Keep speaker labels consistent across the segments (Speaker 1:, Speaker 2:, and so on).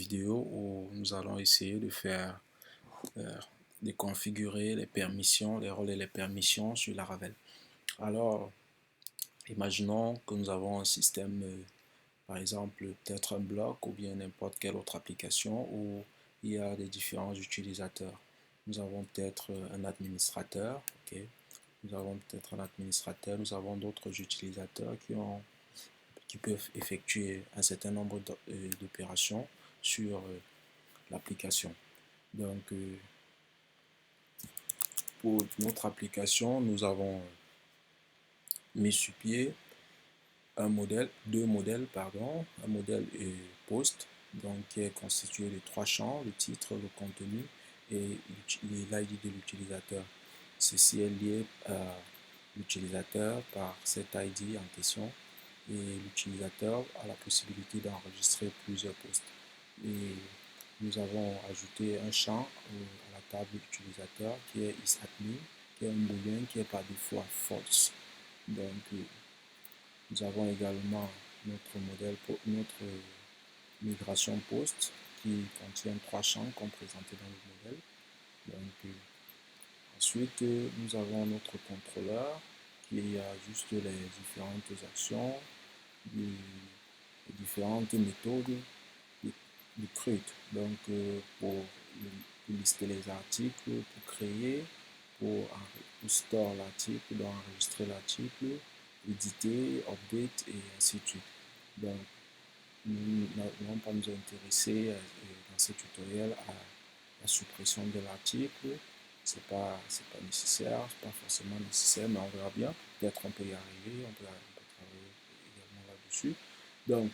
Speaker 1: vidéo où nous allons essayer de faire, euh, de configurer les permissions, les rôles et les permissions sur Laravel. Alors, imaginons que nous avons un système, par exemple, peut-être un bloc ou bien n'importe quelle autre application où il y a des différents utilisateurs. Nous avons peut-être un administrateur, ok. Nous avons peut-être un administrateur, nous avons d'autres utilisateurs qui peuvent effectuer un certain nombre d'opérations sur l'application. Donc, pour notre application, nous avons mis sur pied deux modèles, pardon, un modèle post, donc qui est constitué de trois champs, le titre, le contenu et l'ID de l'utilisateur. Ceci est lié à l'utilisateur par cet ID en question et l'utilisateur a la possibilité d'enregistrer plusieurs posts. Et nous avons ajouté un champ à la table utilisateur qui est isAdmin, qui est un booléen qui est par défaut false. Donc, nous avons également notre migration post qui contient trois champs comme présenté dans le modèle. Donc, ensuite, nous avons notre contrôleur qui a juste les différentes actions, les différentes méthodes de CRUD. Donc, pour lister les articles, pour créer, pour store l'article, donc enregistrer l'article, éditer, update et ainsi de suite. Donc, nous n'allons pas nous intéresser dans ce tutoriel à la suppression de l'article. C'est pas nécessaire, c'est pas forcément nécessaire, mais on verra bien. Peut-être on peut y arriver, on peut travailler également là-dessus. Donc,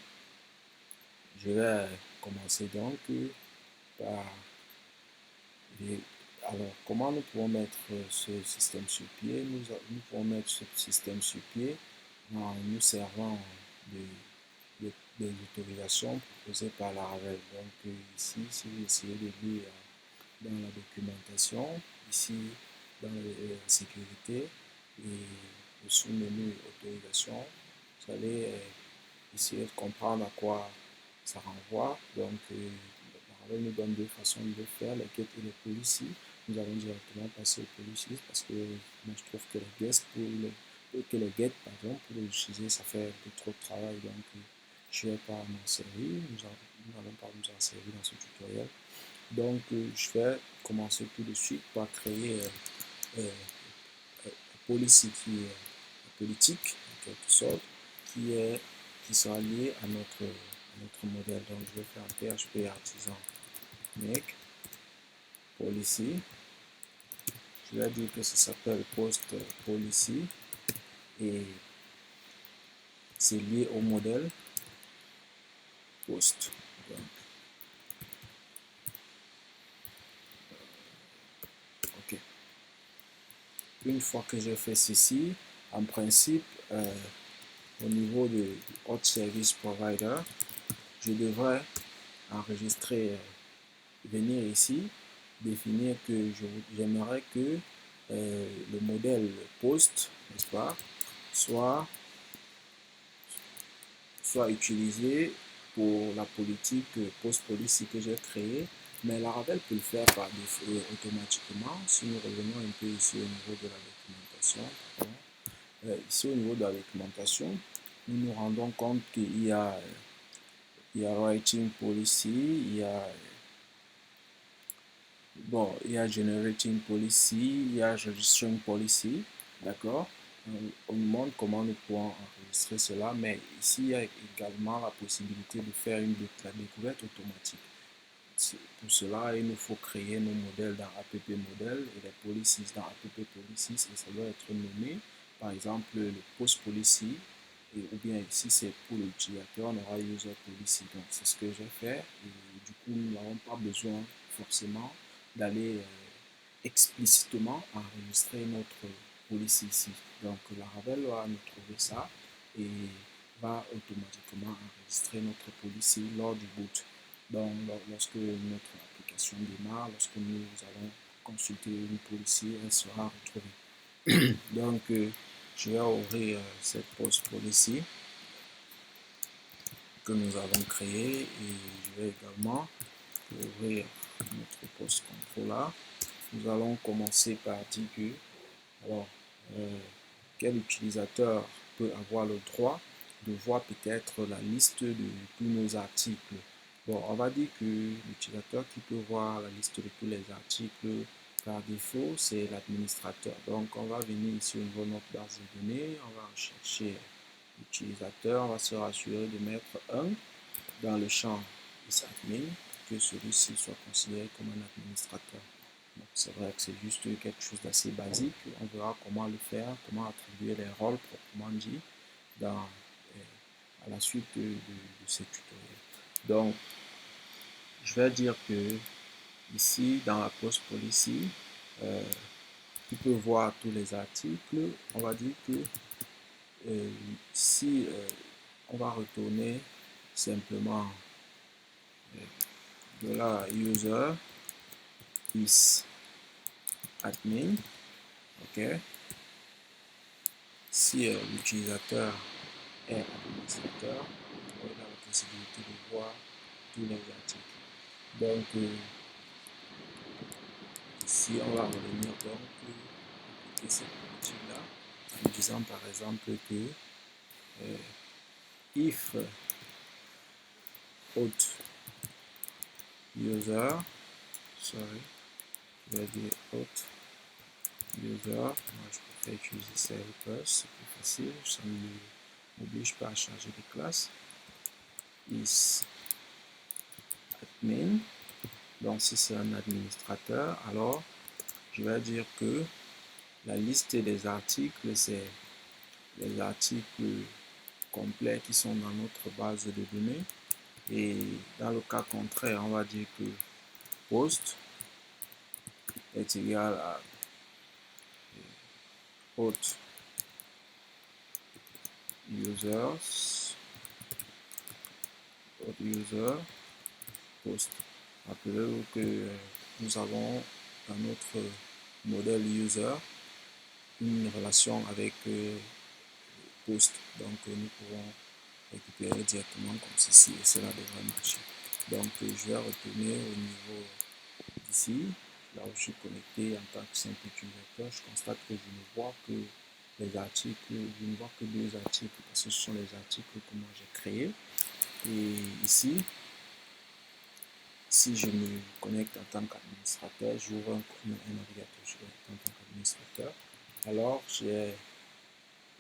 Speaker 1: je vais commencer donc par alors, comment nous pouvons mettre ce système sur pied? Nous pouvons mettre ce système sur pied en nous servant des autorisations proposées par Laravel. Donc ici, si vous essayez de lire dans la documentation, ici dans la sécurité et le sous-menu autorisation, vous allez essayer de comprendre à quoi ça renvoie. Donc, Laravel nous donne deux façons de le faire, les get et les policy. Nous allons directement passer aux policies parce que moi je trouve que les get, pardon, pour les utiliser, ça fait un peu trop de travail. Donc, je ne vais pas m'en servir. Nous n'allons pas nous en servir dans ce tutoriel. Donc, je vais commencer tout de suite par créer policy qui est politique, en quelque sorte, qui sera lié à notre modèle. Donc, je vais faire un PHP artisan make policy. Je vais dire que ça s'appelle post policy et c'est lié au modèle post. Donc, ok. Une fois que j'ai fait ceci, en principe, au niveau de Hot Service Provider, je devrais enregistrer, venir ici, définir que j'aimerais que le modèle post, n'est-ce pas, soit utilisé pour la politique post policy que j'ai créée, mais Laravel peut le faire par défaut automatiquement. Si nous revenons un peu ici au niveau de la documentation, ici au niveau de la documentation, nous nous rendons compte qu'il y a writing policy, il y a generating policy, il y a registering policy, d'accord. On nous montre comment nous pouvons enregistrer cela, mais ici il y a également la possibilité de faire la découverte automatique. Pour cela, il nous faut créer nos modèles dans app model et les policies dans app policies, et ça doit être nommé, par exemple le post policy, ou bien ici c'est pour l'utilisateur, on aura user policy. Donc c'est ce que j'ai fait, et du coup nous n'avons pas besoin forcément d'aller explicitement enregistrer notre policy ici. Donc Laravel va nous trouver ça et va automatiquement enregistrer notre policy lors du boot. Donc lorsque notre application démarre, lorsque nous allons consulter une policy, elle sera retrouvée. Donc je vais ouvrir cette post policy. que nous avons créé, et je vais également ouvrir notre post controller. Nous allons commencer par dire que alors quel utilisateur peut avoir le droit de voir peut-être la liste de tous nos articles. Bon, on va dire que l'utilisateur qui peut voir la liste de tous les articles par défaut, c'est l'administrateur. Donc, on va venir ici au niveau de notre base de données, on va chercher l'utilisateur, on va se rassurer de mettre 1 dans le champ sysadmin, que celui-ci soit considéré comme un administrateur. C'est vrai que c'est juste quelque chose d'assez basique. On verra comment le faire, comment attribuer les rôles proprement dit à la suite de ces tutoriels. Donc, je vais dire que ici, dans la post policy, tu peux voir tous les articles. On va dire que si on va retourner simplement de la user is admin, ok. Si l'utilisateur est administrateur, on a la possibilité de voir tous les articles. Donc, ici, on va revenir donc appliquer cette politique-là en disant par exemple que if out user, sorry, je vais dire out user, moi je préfère utiliser CLPlus, c'est plus facile, ça ne m'oblige pas à charger des classes. Is admin, donc si c'est un administrateur, alors je vais dire que la liste des articles, c'est les articles complets qui sont dans notre base de données, et dans le cas contraire, on va dire que post est égal à out users, out user post. Rappelez-vous que nous avons dans notre modèle user une relation avec post, donc nous pouvons récupérer directement comme ceci et cela devrait marcher. Donc je vais retourner au niveau d'ici, là où je suis connecté en tant que simple utilisateur. Je constate que je ne vois que les articles, je ne vois que 2 articles parce que ce sont les articles que moi j'ai créés. Et ici, si je me connecte en tant qu'administrateur, j'ouvre un navigateur en tant qu'administrateur, alors j'ai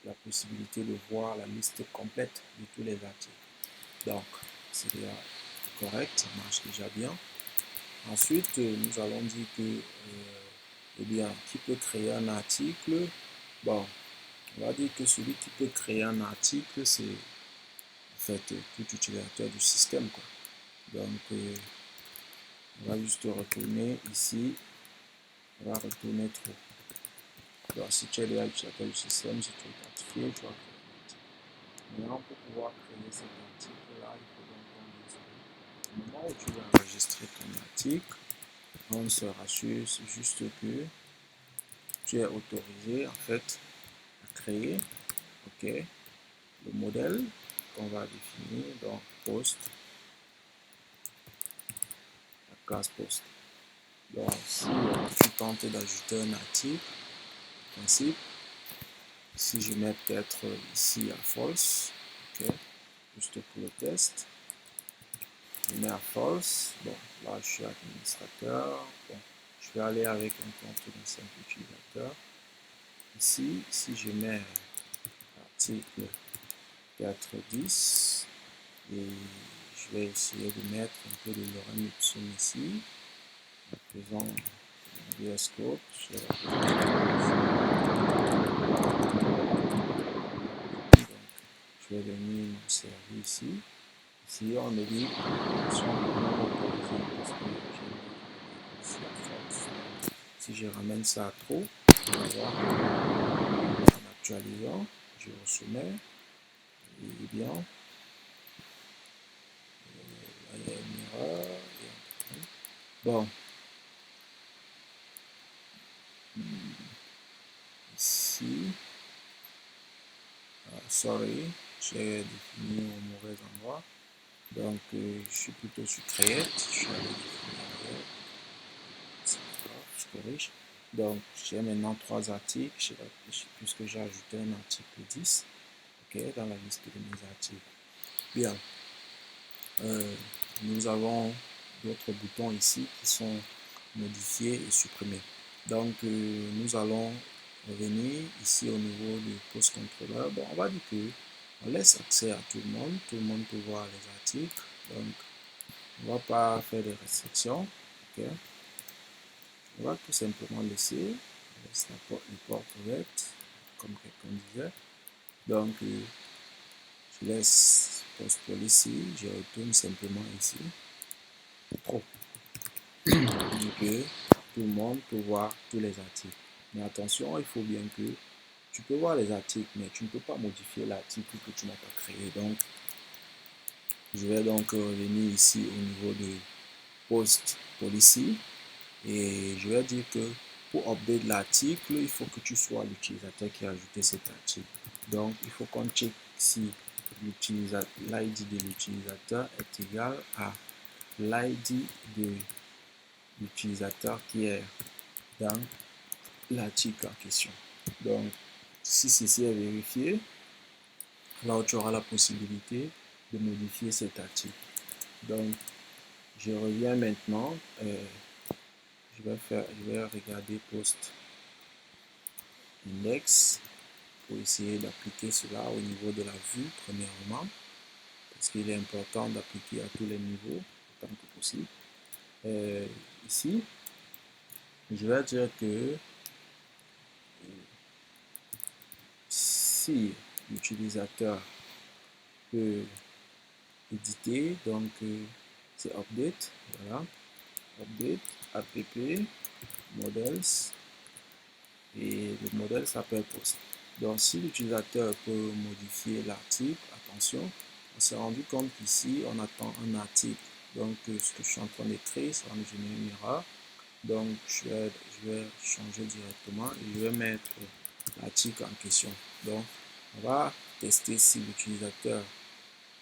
Speaker 1: la possibilité de voir la liste complète de tous les articles. Donc, c'est déjà correct, ça marche déjà bien. Ensuite, nous allons dire que, eh bien, qui peut créer un article? Bon, on va dire que celui qui peut créer un article, c'est en fait tout utilisateur du système, quoi. Donc, on va juste retourner ici, on va retourner trop. Alors, si tu es déjà utilisateur du système, si tu es identifié, tu vas créer un article. Maintenant, pour pouvoir créer cet article-là, il faut donc qu'on dise au moment où tu vas enregistrer ton article, on se rassure juste que tu es autorisé en fait à créer, ok, le modèle qu'on va définir dans post, la classe post. Donc si tu tentes d'ajouter un article, en principe, si je mets peut-être ici à false, ok, juste pour le test, je mets à false, bon là je suis administrateur, bon, je vais aller avec un compte d'un simple utilisateur. Ici, si je mets article 4.10 et je vais essayer de mettre un peu de lorem ipsum ici en faisant VS Code. Je vais venir mon service ici. Ici on me dit si je ramène ça à trop, on va voir en actualisant, je le soumets et bien il y a une erreur. Bon, ici, sorry, j'ai défini au mauvais endroit. Donc, je suis plutôt sur Create. Je suis allé définir, je corrige. Donc, j'ai maintenant 3 articles, puisque j'ai ajouté un article 10, ok, dans la liste de mes articles. Bien, nous avons d'autres boutons ici qui sont modifiés et supprimés. Donc, nous allons revenir ici au niveau du post controller. Bon, on va dire que on laisse accès à tout le monde peut voir les articles. Donc, on va pas faire des restrictions. Ok, on va tout simplement laisser les portes ouvertes, comme quelqu'un disait. Donc, je laisse post policy, je retourne simplement ici. Trop. Que tout le monde peut voir tous les articles. Mais attention, il faut bien que tu peux voir les articles, mais tu ne peux pas modifier l'article que tu n'as pas créé. Donc, je vais donc revenir ici au niveau de Post Policy et je vais dire que pour update l'article, il faut que tu sois l'utilisateur qui a ajouté cet article. Donc, il faut qu'on check si l'ID de l'utilisateur est égal à l'ID de l'utilisateur qui est dans l'article en question. Donc, si ceci est vérifié, là tu auras la possibilité de modifier cet article. Donc, je reviens maintenant. Je vais regarder post index pour essayer d'appliquer cela au niveau de la vue premièrement, parce qu'il est important d'appliquer à tous les niveaux autant que possible. Ici, je vais dire que si l'utilisateur peut éditer, donc c'est update, voilà, update, app, models, et le modèle s'appelle post. Donc si l'utilisateur peut modifier l'article, attention, on s'est rendu compte qu'ici on attend un article. Donc ce que je suis en train d'écrire, ça va me générer une erreur. Donc je vais changer directement et je vais mettre l'article en question. Donc on va tester si l'utilisateur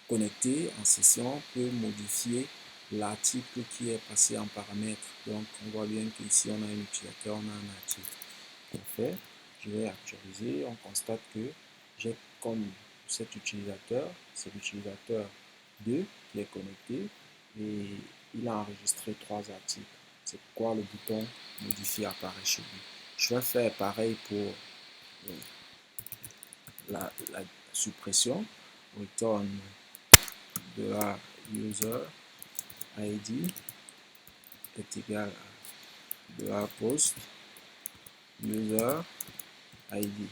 Speaker 1: connecté en session peut modifier l'article qui est passé en paramètre. Donc on voit bien qu'ici on a un utilisateur, on a un article. Parfait. Je vais actualiser. On constate que j'ai comme cet utilisateur, c'est l'utilisateur 2 qui est connecté et il a enregistré 3 articles. C'est pourquoi le bouton modifier apparaît chez lui. Je vais faire pareil pour la suppression. Return de la user ID est égal à de la post user ID.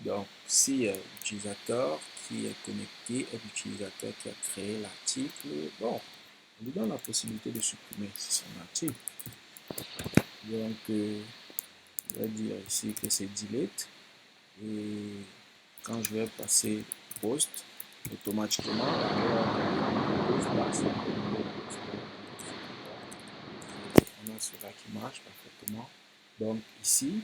Speaker 1: Donc, si l'utilisateur qui est connecté est l'utilisateur qui a créé l'article, bon, on lui donne la possibilité de supprimer son article. Donc, je vais dire ici que c'est delete. Et quand je vais passer post, automatiquement, on a cela qui marche parfaitement. Donc, ici,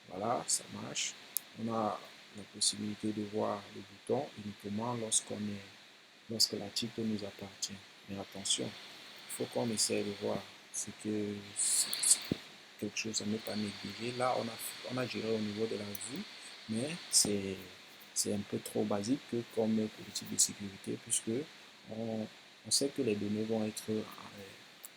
Speaker 1: voilà, ça marche. On a la possibilité de voir le bouton uniquement lorsque l'article nous appartient. Mais attention, il faut qu'on essaie de voir ce que quelque chose à ne pas négliger. Là, on a géré au niveau de la vue, mais c'est un peu trop basique comme politique de sécurité, puisque on sait que les données vont être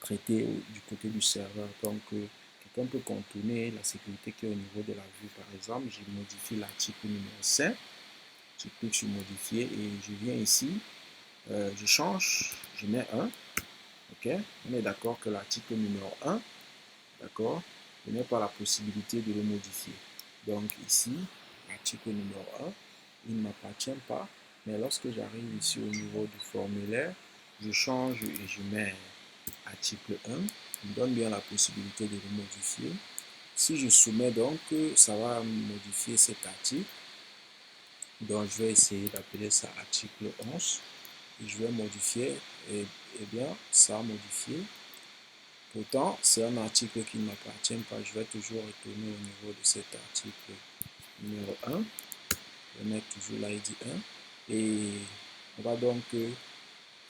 Speaker 1: traitées du côté du serveur. Donc, quelqu'un peut contourner la sécurité qui est au niveau de la vue. Par exemple, je modifie l'article numéro 5, je clique sur modifier et je viens ici, je change, je mets 1. Ok, on est d'accord que l'article numéro 1, d'accord, je n'ai pas la possibilité de le modifier. Donc ici, l'article numéro 1, il ne m'appartient pas, mais lorsque j'arrive ici au niveau du formulaire, je change et je mets article 1, il me donne bien la possibilité de le modifier. Si je soumets donc, ça va modifier cet article. Donc je vais essayer d'appeler ça article 11 et je vais modifier et bien ça a modifié. Pourtant, c'est un article qui ne m'appartient pas. Je vais toujours retourner au niveau de cet article numéro 1. Je vais mettre toujours l'ID 1. Et on va donc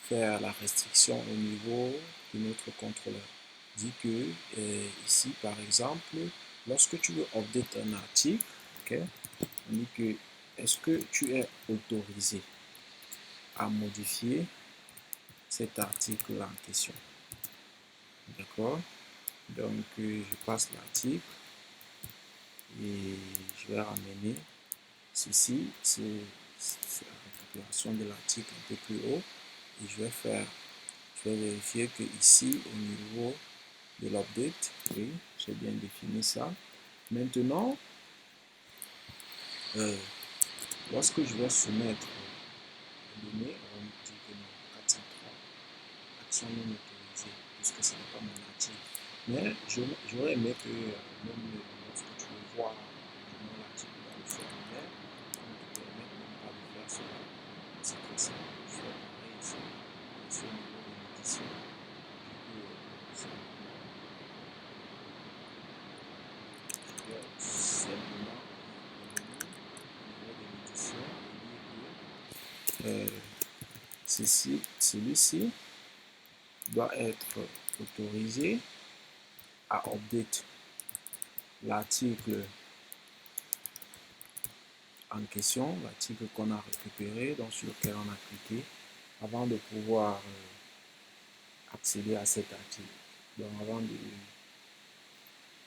Speaker 1: faire la restriction au niveau de notre contrôleur. Dit que ici, par exemple, lorsque tu veux update un article, ok, on dit que est-ce que tu es autorisé à modifier cet article en question. D'accord? Donc, je passe l'article et je vais ramener ceci, c'est la récupération de l'article un peu plus haut. Et je vais vérifier que ici, au niveau de l'update, oui, j'ai bien défini ça. Maintenant, lorsque je vais soumettre les données, on me dit que non, 403, action non autorisée, puisque ce n'est pas mon article. Mais j'aurais aimé que même lorsque tu veux voir l'article dans le formulaire, on te permette même pas de faire cela. C'est très simple. Je fais pareil ici, et sur le niveau de l'édition, je vais simplement revenir au niveau de l'édition et dire que celui-ci doit être autorisé à update l'article en question, l'article qu'on a récupéré, donc sur lequel on a cliqué, avant de pouvoir accéder à cet article. Donc avant de...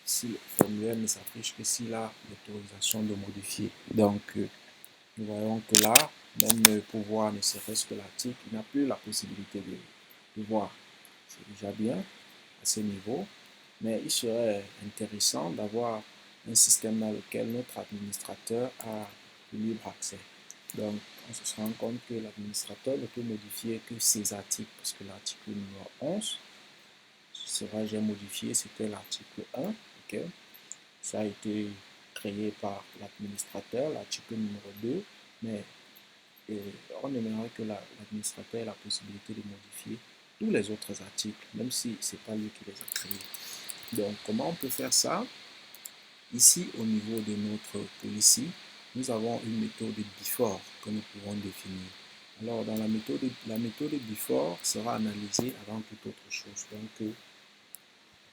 Speaker 1: Si le formulaire ne s'affiche que s'il a l'autorisation de modifier. Donc nous voyons que là, même pour voir ne serait-ce que l'article, il n'a plus la possibilité de voir. C'est déjà bien à ce niveau, mais il serait intéressant d'avoir un système dans lequel notre administrateur a libre accès. Donc, on se rend compte que l'administrateur ne peut modifier que ces articles, parce que l'article numéro 11 sera j'ai modifié, c'était l'article 1, ok? Ça a été créé par l'administrateur, l'article numéro 2, mais on aimerait que l'administrateur ait la possibilité de modifier tous les autres articles, même si ce n'est pas lui qui les a créés. Donc, comment on peut faire ça? Ici, au niveau de notre policy, nous avons une méthode before que nous pouvons définir. Alors, dans la méthode before sera analysée avant toute autre chose. Donc,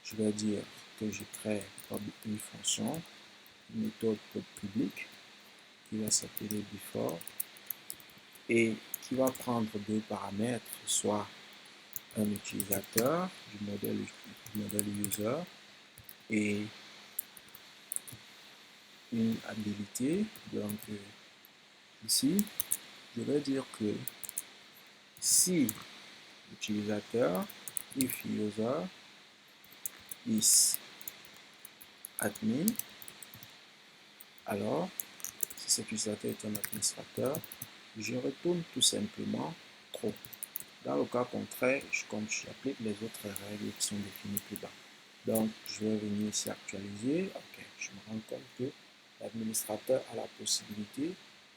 Speaker 1: je vais dire que je crée une fonction, une méthode publique qui va s'appeler before et qui va prendre deux paramètres, soit un utilisateur du modèle user et une habilité. Donc ici, je vais dire que si l'utilisateur, if user is admin, alors si cet utilisateur est un administrateur, je retourne tout simplement trop. Dans le cas contraire, j'applique les autres règles qui sont définies plus bas. Donc, je vais venir ici actualiser. Ok, je me rends compte que l'administrateur a la possibilité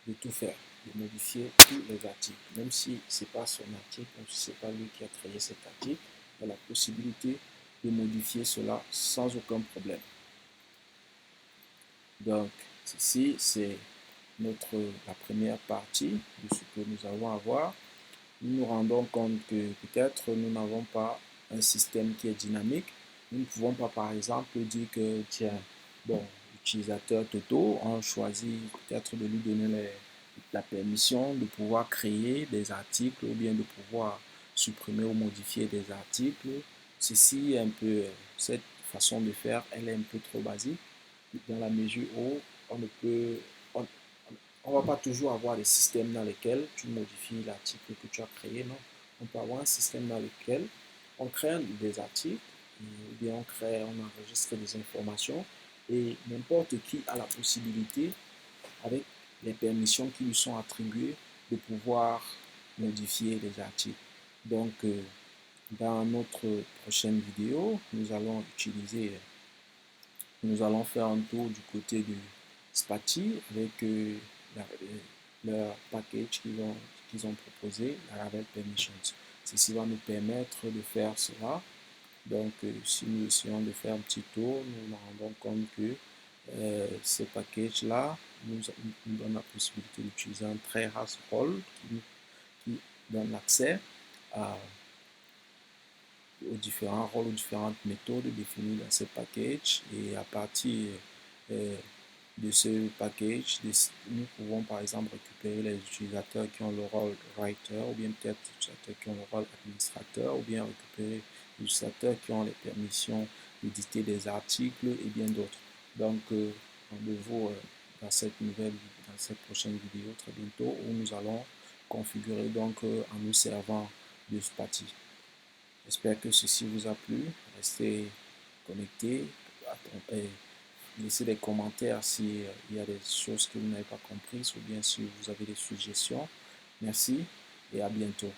Speaker 1: de tout faire, de modifier tous les articles. Même si ce n'est pas son article, même si ce n'est pas lui qui a créé cet article, il a la possibilité de modifier cela sans aucun problème. Donc, ceci, c'est la première partie de ce que nous allons avoir. Nous nous rendons compte que peut-être nous n'avons pas un système qui est dynamique. Nous ne pouvons pas, par exemple, dire que, tiens, bon, l'utilisateur Toto, on choisit peut-être de lui donner la permission de pouvoir créer des articles ou bien de pouvoir supprimer ou modifier des articles. Ceci est un peu, cette façon de faire, elle est un peu trop basique dans la mesure où on ne peut, on ne va pas toujours avoir des systèmes dans lesquels tu modifies l'article que tu as créé, non. On peut avoir un système dans lequel on crée des articles, ou bien on enregistre des informations, et n'importe qui a la possibilité, avec les permissions qui lui sont attribuées, de pouvoir modifier les articles. Donc, dans notre prochaine vidéo, nous allons faire un tour du côté de Spatie avec leur package qu'ils ont proposé, Laravel Permissions. Ceci va nous permettre de faire cela. Donc, si nous essayons de faire un petit tour, nous nous rendons compte que ce package-là nous donne la possibilité d'utiliser un très role qui donne l'accès aux différents rôles, aux différentes méthodes définies dans ce package. Et à partir de ce package, nous pouvons par exemple récupérer les utilisateurs qui ont le rôle writer, ou bien peut-être les utilisateurs qui ont le rôle administrateur, ou bien récupérer les utilisateurs qui ont les permissions d'éditer des articles et bien d'autres. Donc, rendez-vous dans cette prochaine vidéo très bientôt, où nous allons configurer donc en nous servant de Spatie. J'espère que ceci vous a plu. Restez connectés. Laissez des commentaires s'il y a des choses que vous n'avez pas comprises ou bien si vous avez des suggestions. Merci et à bientôt.